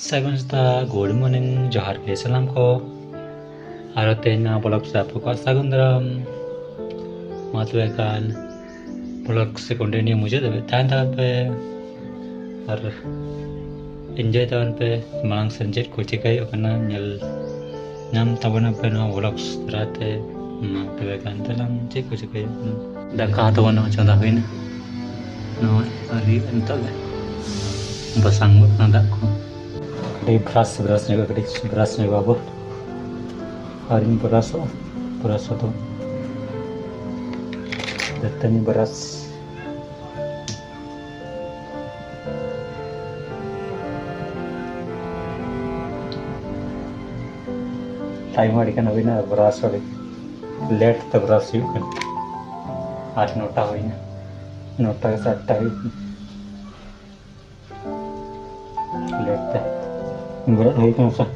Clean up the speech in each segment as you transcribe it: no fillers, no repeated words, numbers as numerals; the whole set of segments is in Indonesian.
Sagun sta good morning johar ke salam ko arate na blog sa poko sagun daram matwekan blog se continue मुझे तो टाइम था पे और enjoy tahun pe malang senjat kuci kai okana nyel nyam tabana pe no vlogs rate matwekan dalam cek kuci kai da ka tabana chanda hoina no ari entok basang nanda ko di beras nego gede beras nego abo hari ini beras tuh datanya beras time hari kan abina beras hari late tuh beras yuk kan hari nota hoina nota saat tahu late berat hari kan sah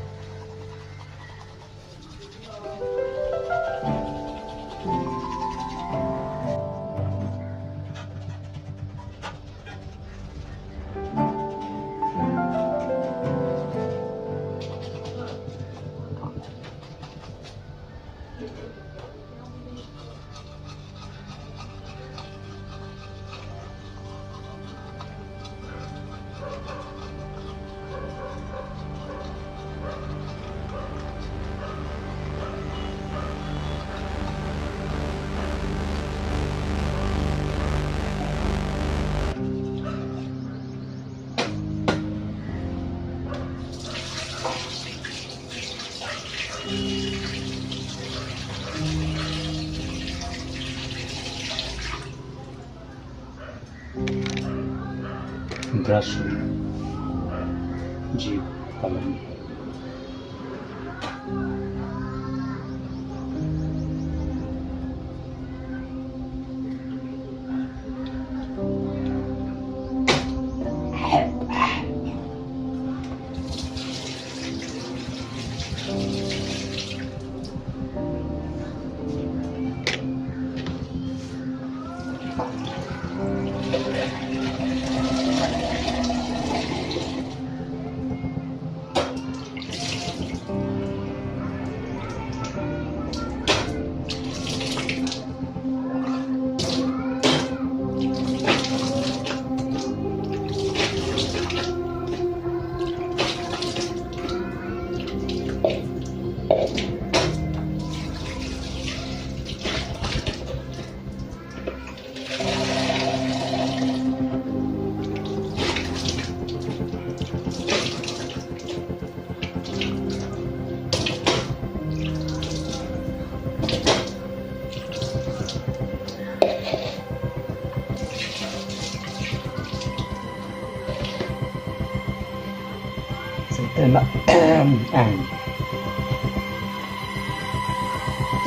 brush जी कलम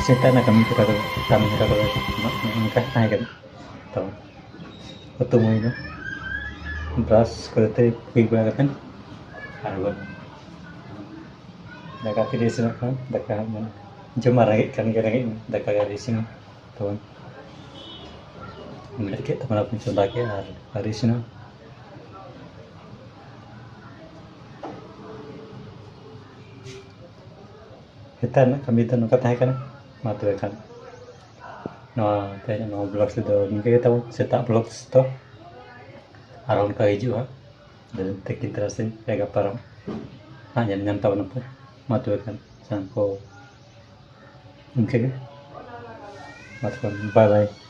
Kita nak kami kita angkat naik kan, tahu? Ketemu itu, beras kereta kuiba kan, harga. Dekat di sini kan, dekat mana? Cuma lagi kan kira-kira dekat di sini, tahu? Melihat kita mana pun sudah ke hari sini. Kita nak kami tu nak kata kan. Matu kan no tanya no vlogs itu mungkin kita setak vlogs itu around ke hijau dan tekin terasin ya gaparam hanya nyantau nampak matu kan sampo mungkin matu bye bye.